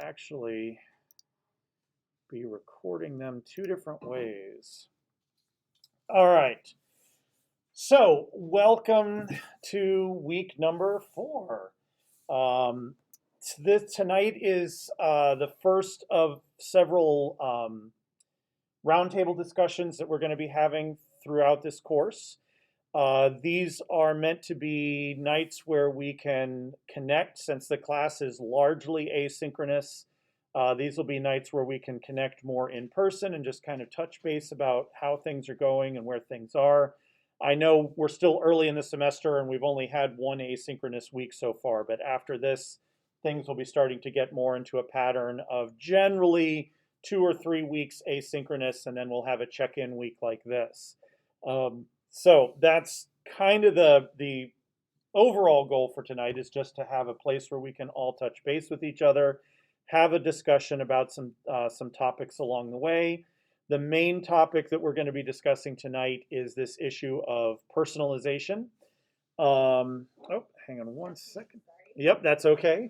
actually be recording them two different ways. All right. So, welcome to week number 4. Tonight is the first of several roundtable discussions that we're going to be having throughout this course. These are meant to be nights where we can connect, since the class is largely asynchronous. These will be nights where we can connect more in person and just kind of touch base about how things are going and where things are. I know we're still early in the semester and we've only had one asynchronous week so far, but after this, things will be starting to get more into a pattern of generally 2 or 3 weeks asynchronous, and then we'll have a check-in week like this. So that's kind of the overall goal for tonight, is just to have a place where we can all touch base with each other, have a discussion about some topics along the way. The main topic that we're going to be discussing tonight is this issue of personalization. Oh, hang on one second. Yep, that's okay.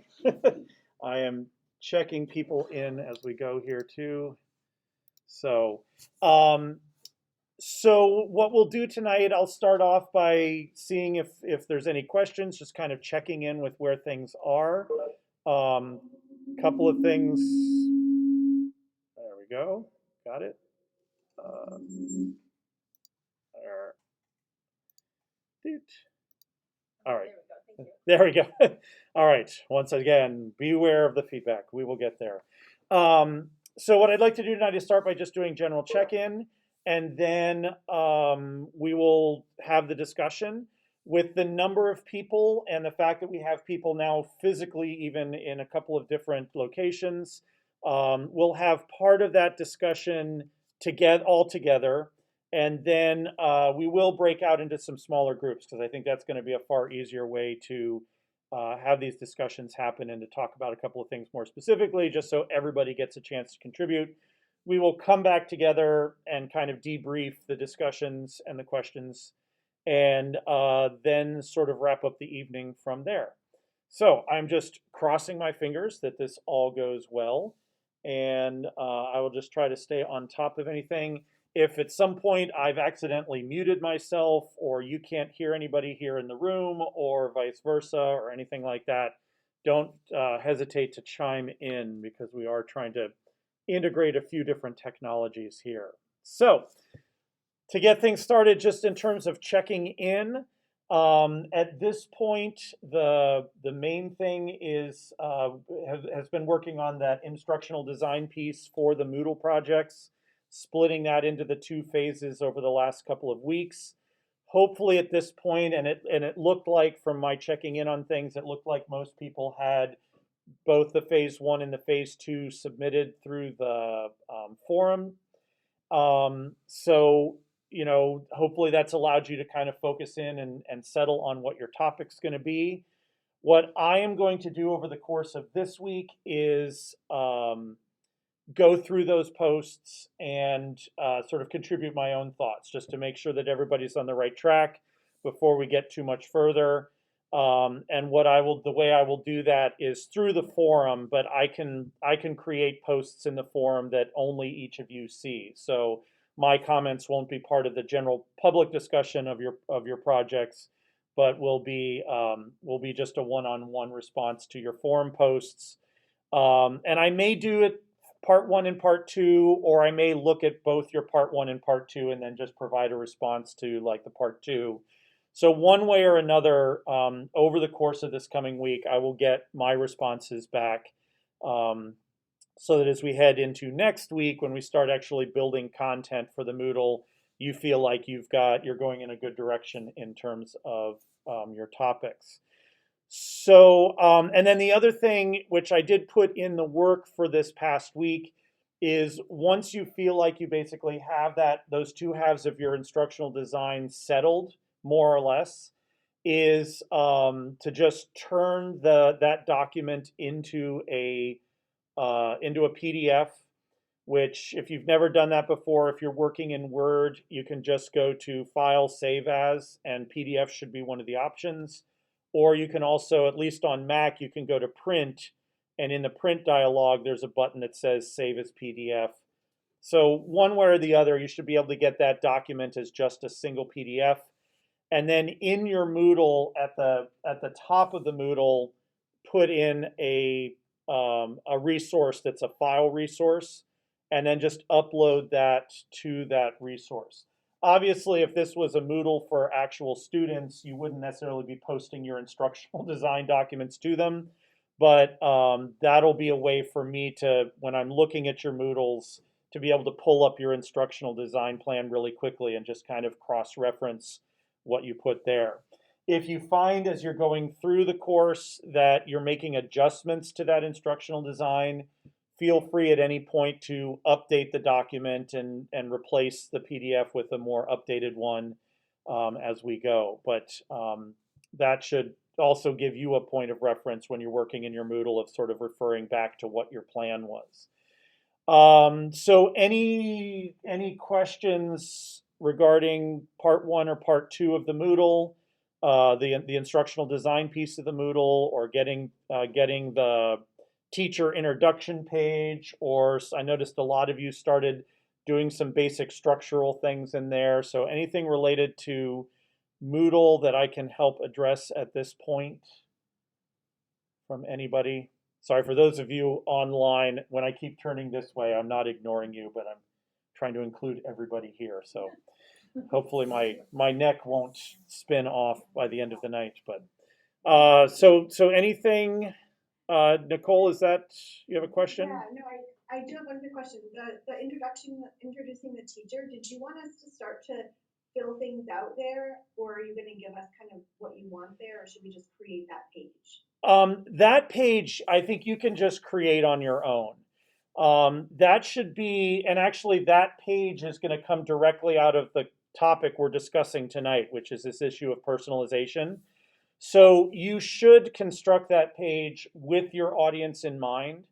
I am checking people in as we go here too. So what we'll do tonight, I'll start off by seeing if there's any questions, just kind of checking in with where things are. Couple of things. There we go. Got it. All right. There we go. All right. Once again, beware of the feedback. We will get there. So what I'd like to do tonight is start by just doing general check-in, and then we will have the discussion. With the number of people and the fact that we have people now physically even in a couple of different locations, we'll have part of that discussion all together, and then we will break out into some smaller groups, because I think that's going to be a far easier way to have these discussions happen and to talk about a couple of things more specifically, just so everybody gets a chance to contribute. We will come back together and kind of debrief the discussions and the questions, and then sort of wrap up the evening from there. So I'm just crossing my fingers that this all goes well, and I will just try to stay on top of anything. If at some point I've accidentally muted myself, or you can't hear anybody here in the room, or vice versa, or anything like that, don't hesitate to chime in, because we are trying to integrate a few different technologies here. So to get things started, just in terms of checking in, at this point, the main thing is has been working on that instructional design piece for the Moodle projects, splitting that into the 2 phases over the last couple of weeks. Hopefully at this point, and it looked like, from my checking in on things, it looked like most people had both the phase 1 and the phase 2 submitted through the forum. So, hopefully that's allowed you to kind of focus in and settle on what your topic's going to be. What I am going to do over the course of this week is go through those posts and sort of contribute my own thoughts, just to make sure that everybody's on the right track before we get too much further. And the way I will do that is through the forum, but I can create posts in the forum that only each of you see. So my comments won't be part of the general public discussion of your projects, but will be just a one-on-one response to your forum posts. And I may do it part 1 and part 2, or I may look at both your part 1 and part 2 and then just provide a response to like the part 2. So one way or another, over the course of this coming week, I will get my responses back, so that as we head into next week, when we start actually building content for the Moodle, you feel like you're going in a good direction in terms of your topics. So, and then the other thing, which I did put in the work for this past week, is once you feel like you basically have those 2 halves of your instructional design settled, more or less, is to just turn that document into a PDF, which, if you've never done that before, if you're working in Word, you can just go to File, Save As, and PDF should be one of the options. Or you can also, at least on Mac, you can go to Print and in the print dialog, there's a button that says Save as PDF. So one way or the other, you should be able to get that document as just a single PDF. And then in your Moodle, at the top of the Moodle, put in a resource that's a file resource, and then just upload that to that resource. Obviously, if this was a Moodle for actual students, you wouldn't necessarily be posting your instructional design documents to them, but that'll be a way for me to, when I'm looking at your Moodles, to be able to pull up your instructional design plan really quickly and just kind of cross-reference what you put there. If you find as you're going through the course that you're making adjustments to that instructional design, feel free at any point to update the document and replace the PDF with a more updated one as we go. But that should also give you a point of reference when you're working in your Moodle of sort of referring back to what your plan was. So any questions regarding part 1 or part 2 of the Moodle, the instructional design piece of the Moodle, or getting the teacher introduction page? Or I noticed a lot of you started doing some basic structural things in there. So anything related to Moodle that I can help address at this point from anybody? Sorry for those of you online, when I keep turning this way, I'm not ignoring you, but I'm trying to include everybody here. So hopefully my neck won't spin off by the end of the night. But so anything, Nicole, is that, you have a question? Yeah, no, I do have one quick question. The introducing the teacher, did you want us to start to fill things out there, or are you going to give us kind of what you want there, or should we just create that page? That page, I think you can just create on your own. That should be, and actually that page is going to come directly out of the topic we're discussing tonight, which is this issue of personalization. So you should construct that page with your audience in mind.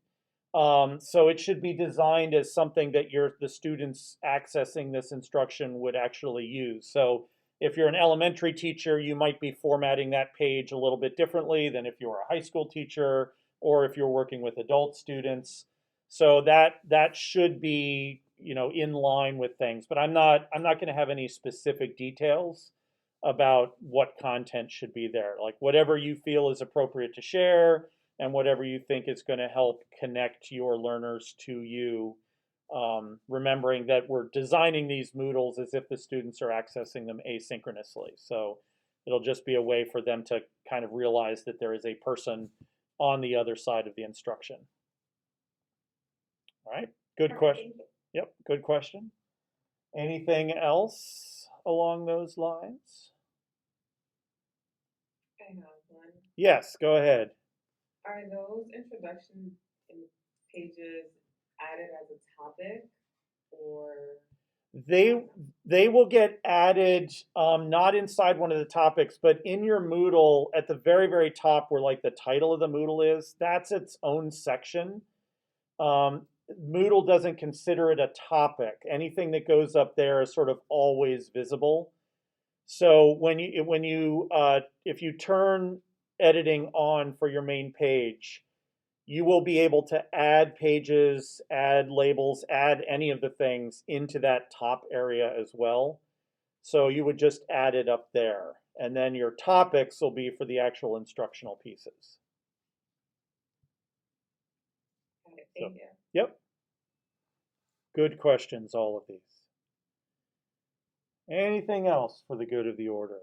So it should be designed as something that the students accessing this instruction would actually use. So if you're an elementary teacher, you might be formatting that page a little bit differently than if you're a high school teacher, or if you're working with adult students. So that should be, in line with things. But I'm not going to have any specific details about what content should be there. Like whatever you feel is appropriate to share, and whatever you think is going to help connect your learners to you. Remembering that we're designing these Moodles as if the students are accessing them asynchronously. So it'll just be a way for them to kind of realize that there is a person on the other side of the instruction. All right, good question. Yep, good question. Anything else along those lines? I have one. Yes, go ahead. Are those introduction pages added as a topic, or they will get added, not inside one of the topics, but in your Moodle at the very, very top where like the title of the Moodle is, that's its own section. Moodle doesn't consider it a topic. Anything that goes up there is sort of always visible. So if you turn editing on for your main page, you will be able to add pages, add labels, add any of the things into that top area as well. So you would just add it up there. And then your topics will be for the actual instructional pieces. Okay, thank you. Yep. Good questions, all of these. Anything else for the good of the order?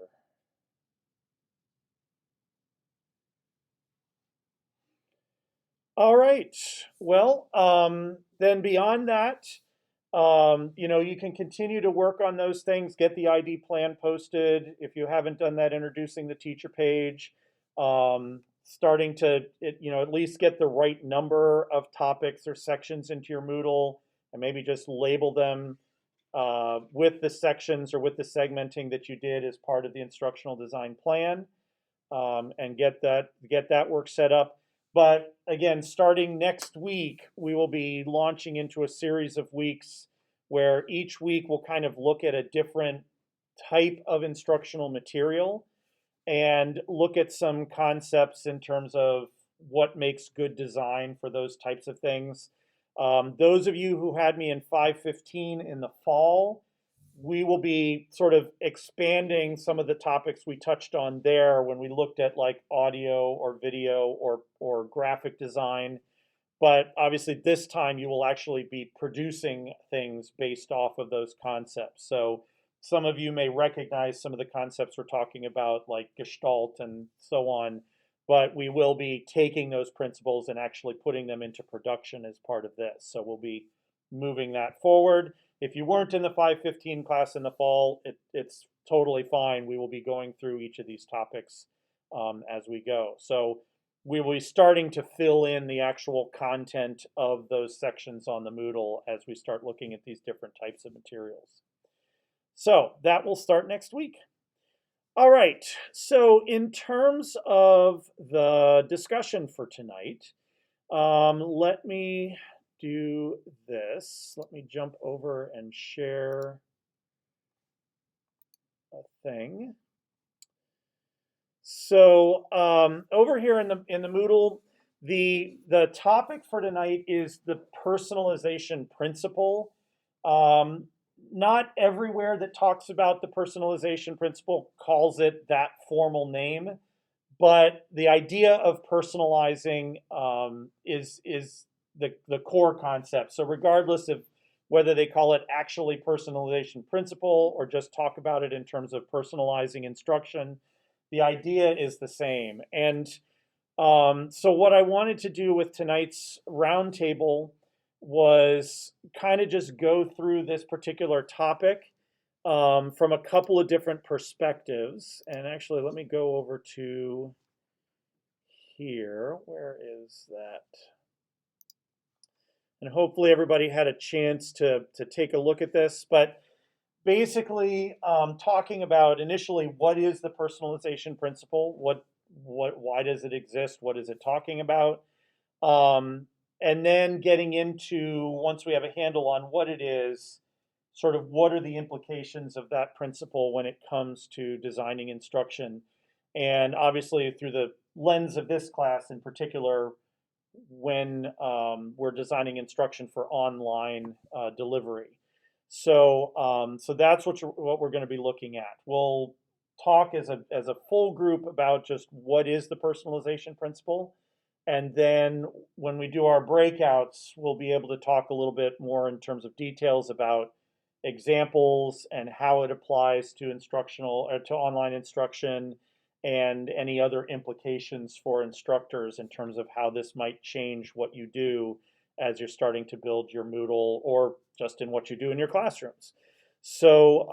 All right. Well, then beyond that, you can continue to work on those things, get the ID plan posted. If you haven't done that, introducing the teacher page, starting to, at least get the right number of topics or sections into your Moodle, and maybe just label them with the sections or with the segmenting that you did as part of the instructional design plan, and get that work set up. But again, starting next week, we will be launching into a series of weeks where each week we'll kind of look at a different type of instructional material and look at some concepts in terms of what makes good design for those types of things. Those of you who had me in 515 in the fall, we will be sort of expanding some of the topics we touched on there when we looked at like audio or video or graphic design. But obviously this time you will actually be producing things based off of those concepts. So some of you may recognize some of the concepts we're talking about, like Gestalt and so on, but we will be taking those principles and actually putting them into production as part of this. So we'll be moving that forward. If you weren't in the 515 class in the fall, it's totally fine. We will be going through each of these topics as we go. So we will be starting to fill in the actual content of those sections on the Moodle as we start looking at these different types of materials. So that will start next week. All right, so in terms of the discussion for tonight, let me do this. Let me jump over and share a thing. So over here in the Moodle, the topic for tonight is the personalization principle. Not everywhere that talks about the personalization principle calls it that formal name, but the idea of personalizing is the core concept. So regardless of whether they call it actually personalization principle or just talk about it in terms of personalizing instruction, the idea is the same. And so what I wanted to do with tonight's roundtable was kind of just go through this particular topic from a couple of different perspectives. And actually, let me go over to here. Where is that? And hopefully everybody had a chance to take a look at this. But basically, talking about initially what is the personalization principle? Why does it exist? What is it talking about? And then getting into, once we have a handle on what it is, sort of what are the implications of that principle when it comes to designing instruction. And obviously through the lens of this class in particular, when we're designing instruction for online delivery. So so that's what we're going to be looking at. We'll talk as a full group about just what is the personalization principle. And then when we do our breakouts, we'll be able to talk a little bit more in terms of details about examples and how it applies to instructional or to online instruction and any other implications for instructors in terms of how this might change what you do as you're starting to build your Moodle or just in what you do in your classrooms. So,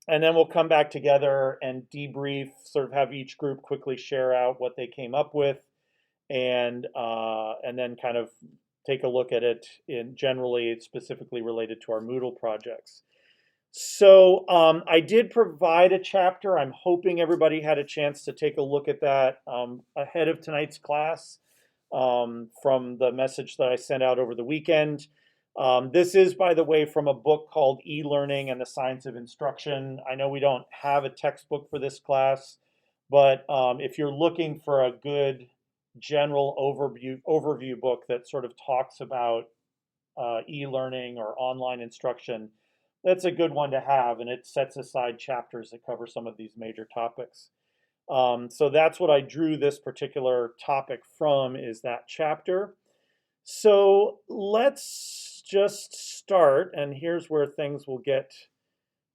and then we'll come back together and debrief, sort of have each group quickly share out what they came up with and then kind of take a look at it in generally specifically related to our Moodle projects. So I did provide a chapter. I'm hoping everybody had a chance to take a look at that ahead of tonight's class from the message that I sent out over the weekend. This is, by the way, from a book called E-Learning and the Science of Instruction. I know we don't have a textbook for this class, but if you're looking for a good general overview book that sort of talks about e-learning or online instruction, that's a good one to have, and it sets aside chapters that cover some of these major topics. So that's what I drew this particular topic from, is that chapter. So let's just start, and here's where things will get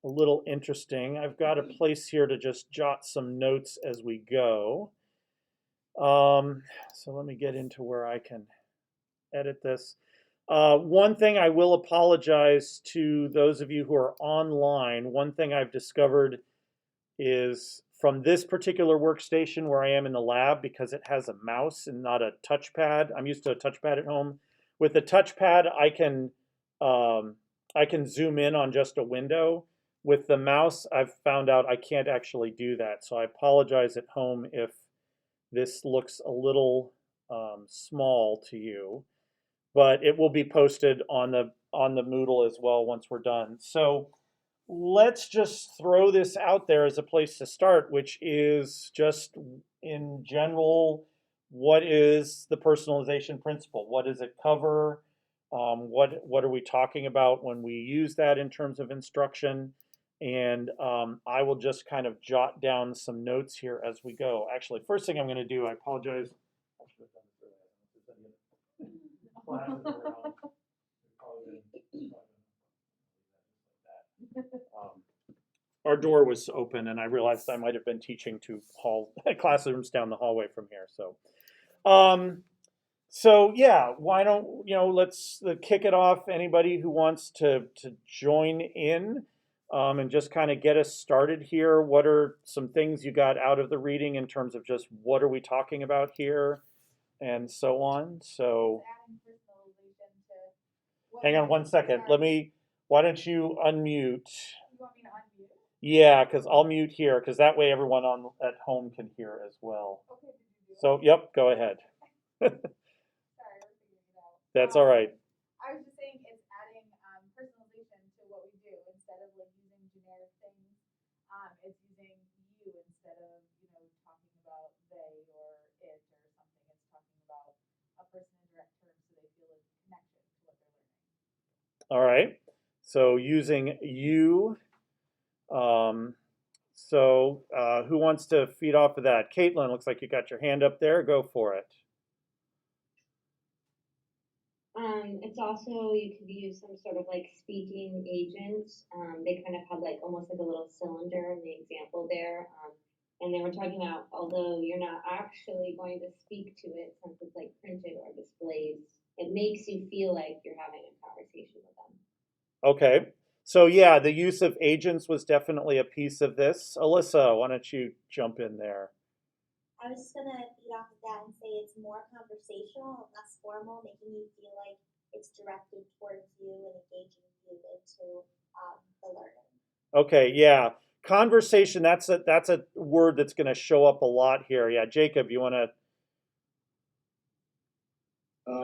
a little interesting. I've got a place here to just jot some notes as we go. So let me get into where I can edit this. One thing I will apologize to those of you who are online. One thing I've discovered is from this particular workstation where I am in the lab, because it has a mouse and not a touchpad. I'm used to a touchpad at home. With the touchpad, I can zoom in on just a window. With the mouse, I've found out I can't actually do that. So I apologize at home if this looks a little small to you, but it will be posted on the Moodle as well once we're done. So let's just throw this out there as a place to start, which is just in general, what is the personalization principle? What does it cover? What are we talking about when we use that in terms of instruction? And I will just kind of jot down some notes here as we go. Actually, first thing I'm going to do, I apologize. I should have done this earlier. Classes around. Um, our door was open, and I realized I might have been teaching to classrooms down the hallway from here. Um, so yeah, why don't let's kick it off. Anybody who wants to join in and just kind of get us started here. What are some things you got out of the reading in terms of just what are we talking about here, and so on. So Adding personalization to what hang on might one second. start- Why don't you unmute? You want me to unmute? Yeah, because I'll mute here because that way everyone on at home can hear as well. Okay, did you do it? So yep, go ahead. Sorry, we're figuring it out. That's all right. I was just saying it's adding personalization to what we do instead of like using generic things. It's using you instead of talking about they or it or something. It's talking about a person in direct terms so they feel a connection to what they're learning. All right. So using you. Who wants to feed off of that? Caitlin, looks like you got your hand up there. Go for it. It's also, you could use some sort of like speaking agents. They kind of had like almost like a little cylinder in the example there. And they were talking about, although you're not actually going to speak to it since it's like printed or displays, it makes you feel like you're having a conversation with them. Okay. So yeah, the use of agents was definitely a piece of this. Alyssa, why don't you jump in there? I was just gonna feed off of that and say it's more conversational and less formal, making you feel like it's directed towards you and engaging you into the learning. Okay, yeah. Conversation, that's a word that's going to show up a lot here. Yeah, Jacob, you want to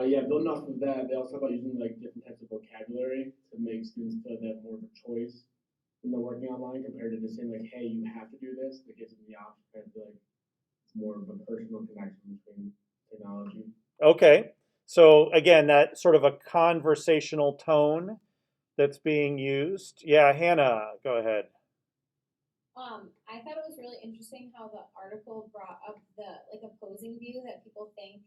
Yeah, building off of that, they also talk about using like different types of vocabulary to make students feel they have more of a choice when they're working online compared to just saying like, hey, you have to do this. That gives them the option. I feel like it's more of a personal connection between technology. Okay. So again, that sort of a conversational tone that's being used. Yeah, Hannah, go ahead. I thought it was really interesting how the article brought up the like opposing view that people think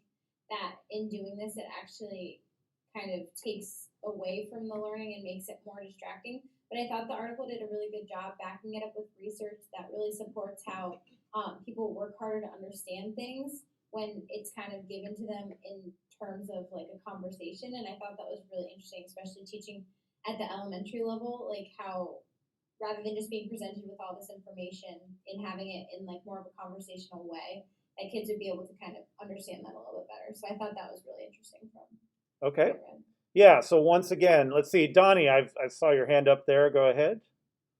that in doing this it actually kind of takes away from the learning and makes it more distracting. But I thought the article did a really good job backing it up with research that really supports how people work harder to understand things when it's kind of given to them in terms of like a conversation. And I thought that was really interesting, especially teaching at the elementary level, like how rather than just being presented with all this information and having it in like more of a conversational way, that kids would be able to kind of understand that a little bit better. So I thought that was really interesting from Okay. Yeah, so once again, let's see. Donnie, I saw your hand up there. Go ahead.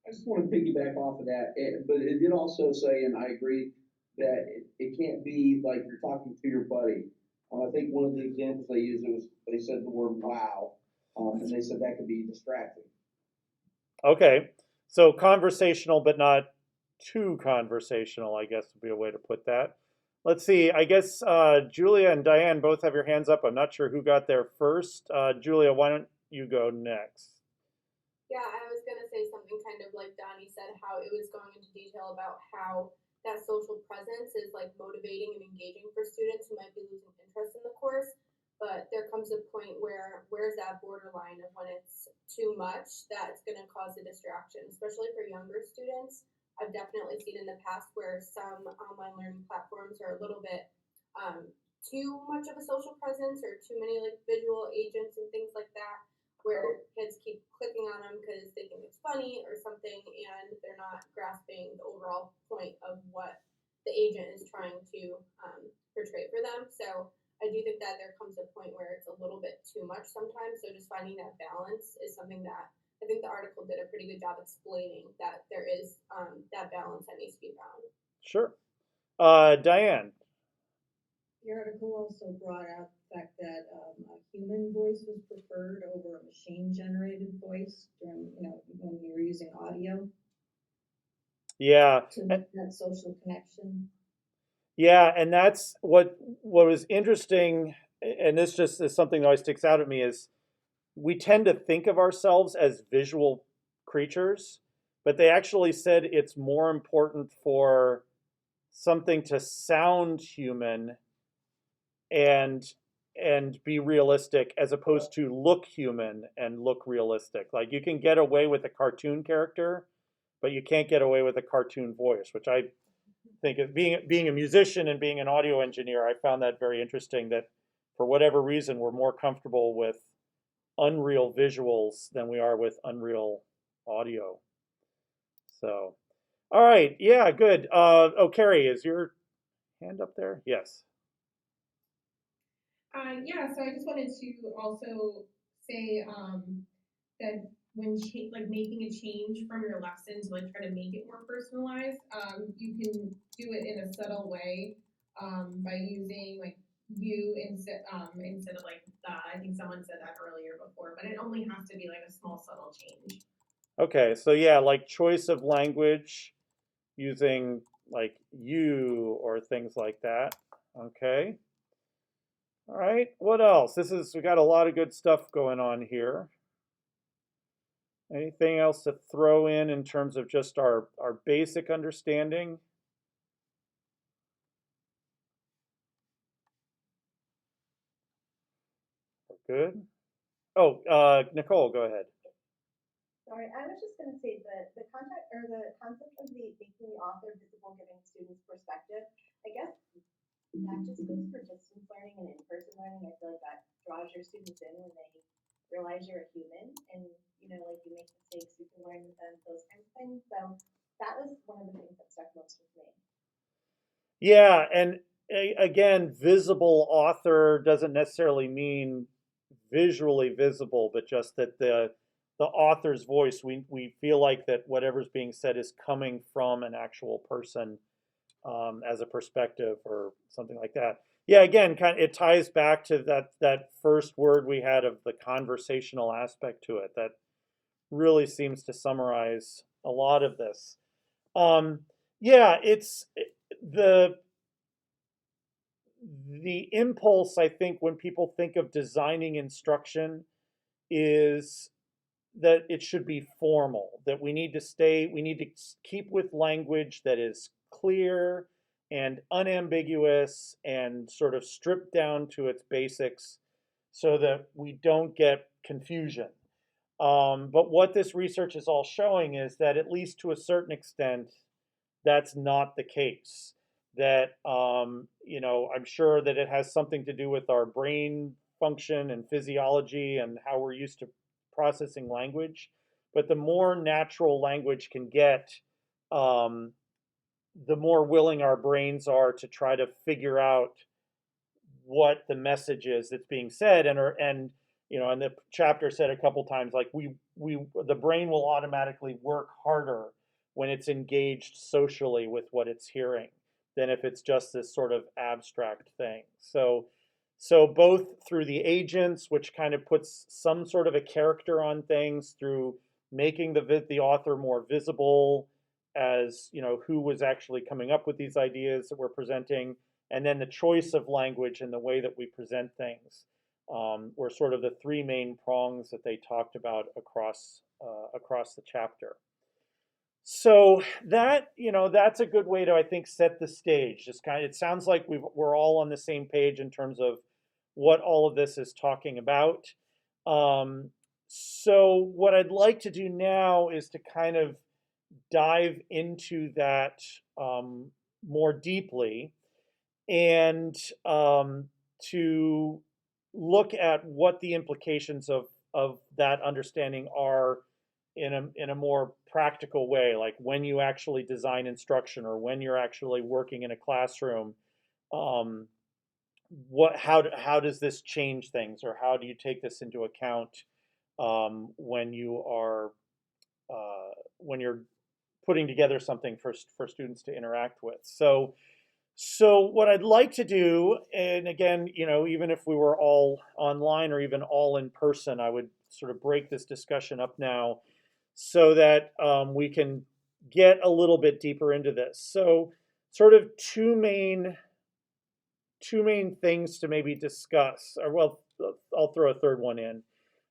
I just want to piggyback off of that, but it did also say, and I agree, that it can't be like you're talking to your buddy. I think one of the examples they used, they said the word wow, and they said that could be distracting. Okay. So conversational, but not too conversational, I guess would be a way to put that. Let's see. I guess Julia and Diane both have your hands up. I'm not sure who got there first. Julia, why don't you go next? Yeah, I was going to say something kind of like Donnie said, how it was going into detail about how that social presence is like motivating and engaging for students who might be losing interest in the course. But there comes a point where's that borderline of when it's too much that's going to cause a distraction, especially for younger students. I've definitely seen in the past where some online learning platforms are a little bit too much of a social presence or too many like visual agents and things like that, where kids keep clicking on them because they think it's funny or something, and they're not grasping the overall point of what the agent is trying to portray for them. So I do think that there comes a point where it's a little bit too much sometimes. So just finding that balance is something that I think the article did a pretty good job explaining, that there is that balance that needs to be found. Sure. Diane. The article also brought out the fact that a human voice was preferred over a machine-generated voice during, when you're using audio. Yeah. To make that social connection. Yeah, and that's what was interesting, and this just is something that always sticks out at me is we tend to think of ourselves as visual creatures, but they actually said it's more important for something to sound human and be realistic as opposed to look human and look realistic. Like you can get away with a cartoon character, but you can't get away with a cartoon voice, which I think of being a musician and being an audio engineer, I found that very interesting that for whatever reason we're more comfortable with unreal visuals than we are with unreal audio. So, all right, yeah, good. Oh, Carrie, is your hand up there? Yes. Yeah, so I just wanted to also say that when like making a change from your lesson to like try to make it more personalized, you can do it in a subtle way by using like you instead of like the. I think someone said that earlier before, but it only has to be like a small subtle change. Okay, so yeah, like choice of language using like you or things like that. Okay. All right, what else? We got a lot of good stuff going on here. Anything else to throw in terms of just our basic understanding? Good. Oh, Nicole, go ahead. Sorry, I was just gonna say the concept or the concept of making the author visible, giving students perspective. I guess that just goes for distance learning and in-person learning. I feel like that draws your students in when they realize you're a human and like you make mistakes, you can learn with them, those kinds of things. So that was one of the things that stuck most with me. Yeah, and again, visible author doesn't necessarily mean visually visible, but just that the author's voice, we feel like that whatever's being said is coming from an actual person as a perspective or something like that. Yeah, again, it ties back to that first word we had of the conversational aspect to it. That really seems to summarize a lot of this. Yeah, it's the impulse, I think, when people think of designing instruction is that it should be formal, that we need to keep with language that is clear and unambiguous and sort of stripped down to its basics so that we don't get confusion. But what this research is all showing is that, at least to a certain extent, that's not the case. That, I'm sure that it has something to do with our brain function and physiology and how we're used to processing language. But the more natural language can get, um, the more willing our brains are to try to figure out what the message is that's being said. And the chapter said a couple times, like the brain will automatically work harder when it's engaged socially with what it's hearing than if it's just this sort of abstract thing. So both through the agents, which kind of puts some sort of a character on things, through making the author more visible as who was actually coming up with these ideas that we're presenting, and then the choice of language and the way that we present things were sort of the three main prongs that they talked about across the chapter. So that's a good way to, I think, set the stage. Just it sounds like we're all on the same page in terms of what all of this is talking about. So what I'd like to do now is to kind of dive into that more deeply and to look at what the implications of that understanding are in a more practical way, like when you actually design instruction or when you're actually working in a classroom. How does this change things, or how do you take this into account when you're putting together something for students to interact with? So what I'd like to do, and again, even if we were all online or even all in person, I would sort of break this discussion up now so that we can get a little bit deeper into this. So sort of two main two main things to maybe discuss, or well, I'll throw a third one in.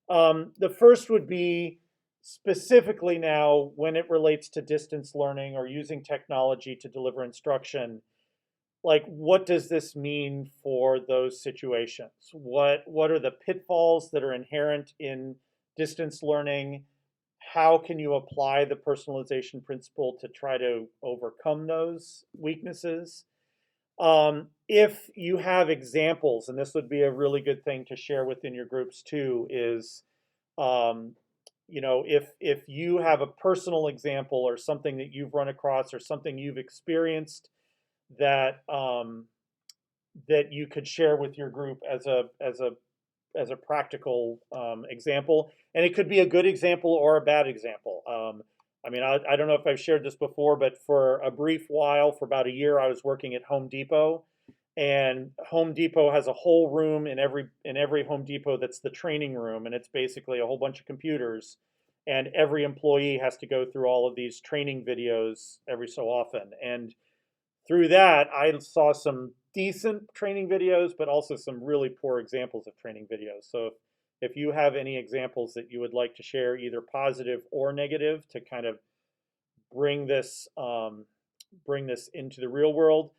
The first would be specifically now when it relates to distance learning or using technology to deliver instruction, like what does this mean for those situations? What are the pitfalls that are inherent in distance learning? How can you apply the personalization principle to try to overcome those weaknesses? If you have examples, and this would be a really good thing to share within your groups too, is if you have a personal example or something that you've run across or something you've experienced that that you could share with your group as a practical example, and it could be a good example or a bad example. I mean, I don't know if I've shared this before, but for a brief while, for about a year, I was working at Home Depot, and Home Depot has a whole room in every Home Depot that's the training room, and it's basically a whole bunch of computers, and every employee has to go through all of these training videos every so often. And through that, I saw some decent training videos, but also some really poor examples of training videos. So if you have any examples that you would like to share, either positive or negative, to kind of bring this into the real world.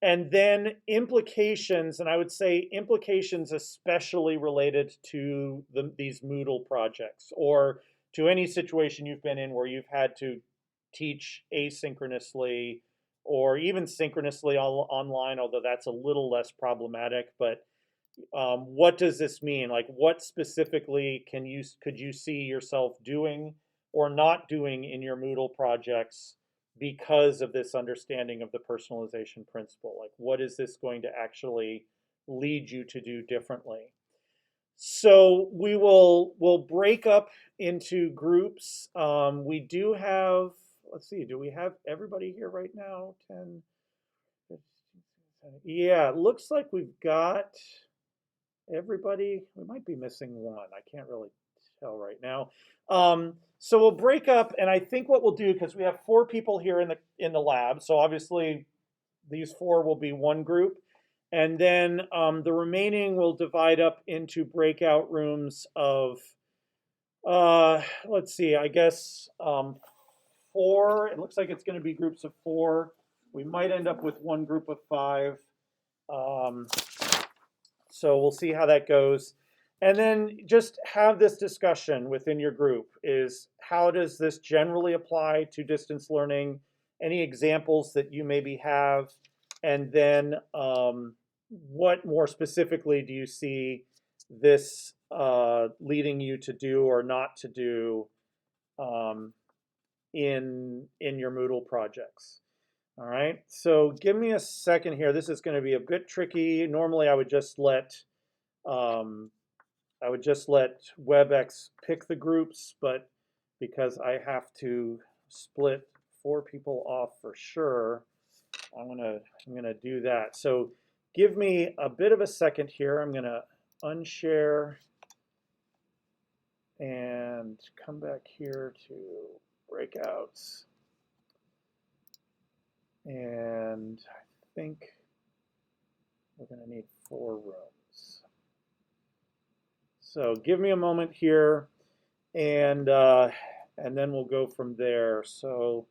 And then implications, and I would say implications especially related to these Moodle projects, or to any situation you've been in where you've had to teach asynchronously or even synchronously online, although that's a little less problematic. But what does this mean? Like, what specifically could you see yourself doing or not doing in your Moodle projects because of this understanding of the personalization principle? Like, what is this going to actually lead you to do differently? So we'll break up into groups. We do have, let's see, do we have everybody here right now? 10, 15, 17. Yeah, it looks like we've got everybody. We might be missing one. I can't really tell right now. So we'll break up, and I think what we'll do, because we have 4 people here in the lab, so obviously these 4 will be one group, and then the remaining will divide up into breakout rooms of let's see, I guess 4. It looks like it's going to be groups of 4. We might end up with one group of 5. So we'll see how that goes. And then just have this discussion within your group. Is how does this generally apply to distance learning? Any examples that you maybe have? And then what more specifically do you see this leading you to do or not to do in your Moodle projects? All right, so give me a second here. This is going to be a bit tricky. Normally, I would just let WebEx pick the groups, but because I have to split 4 people off for sure, I'm gonna do that. So give me a bit of a second here. I'm gonna unshare and come back here to breakouts. And I think we're going to need 4 rooms. So give me a moment here, and then we'll go from there. So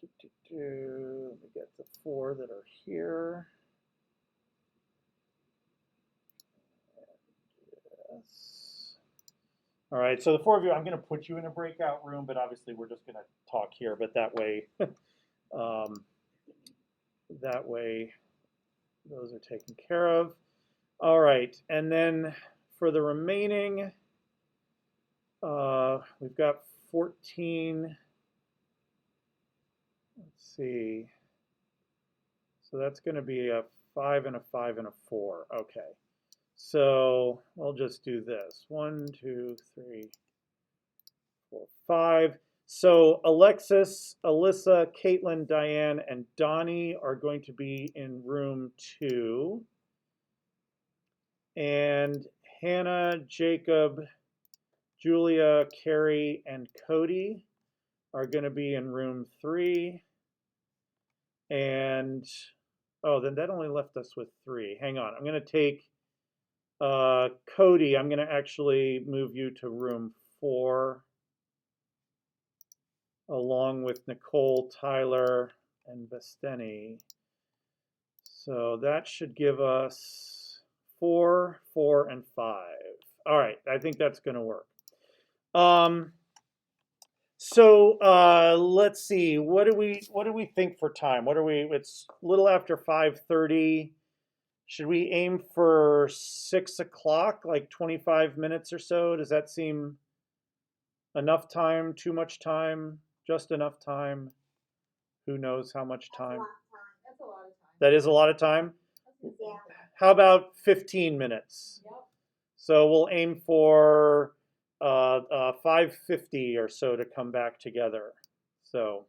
let me get the 4 that are here. Yes. All right, so the 4 of you, I'm going to put you in a breakout room, but obviously we're just going to talk here. But that way, those are taken care of. All right, and then for the remaining, we've got 14. Let's see. So that's going to be a 5 and a 5 and a 4. Okay. So we'll just do this. 1, 2, 3, 4, 5. So Alexis, Alyssa, Caitlin, Diane, and Donnie are going to be in room 2. And Hannah, Jacob, Julia, Carrie, and Cody are going to be in room 3. And Oh, then that only left us with 3. Hang on, I'm gonna take Cody. I'm gonna actually move you to room 4, along with Nicole, Tyler, and Vesteni. So that should give us 4, 4, and 5. All right, I think that's gonna work. So let's see. What do we think for time? It's a little after 5:30. Should we aim for 6 o'clock, like 25 minutes or so? Does that seem enough time? Too much time? Just enough time? Who knows how much time? That's a lot of time. That is a lot of time. Yeah. How about 15 minutes? Yep. So we'll aim for 5:50 or so to come back together. So,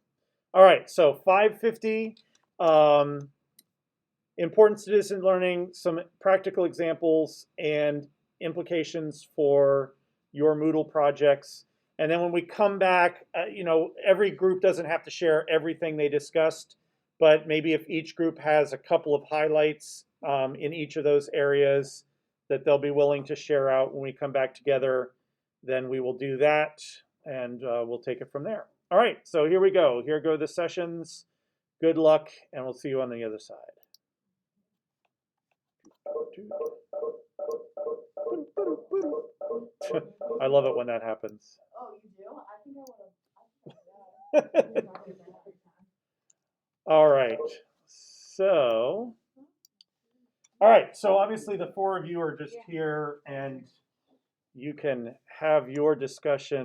all right. So 5:50. Important citizen learning, some practical examples and implications for your Moodle projects. And then when we come back, every group doesn't have to share everything they discussed, but maybe if each group has a couple of highlights in each of those areas that they'll be willing to share out when we come back together, then we will do that, and we'll take it from there. All right, so here we go. Here go the sessions. Good luck, and we'll see you on the other side. I love it when that happens. Oh, you do? I think I would have. All right. So, obviously the 4 of you are just here, and you can have your discussion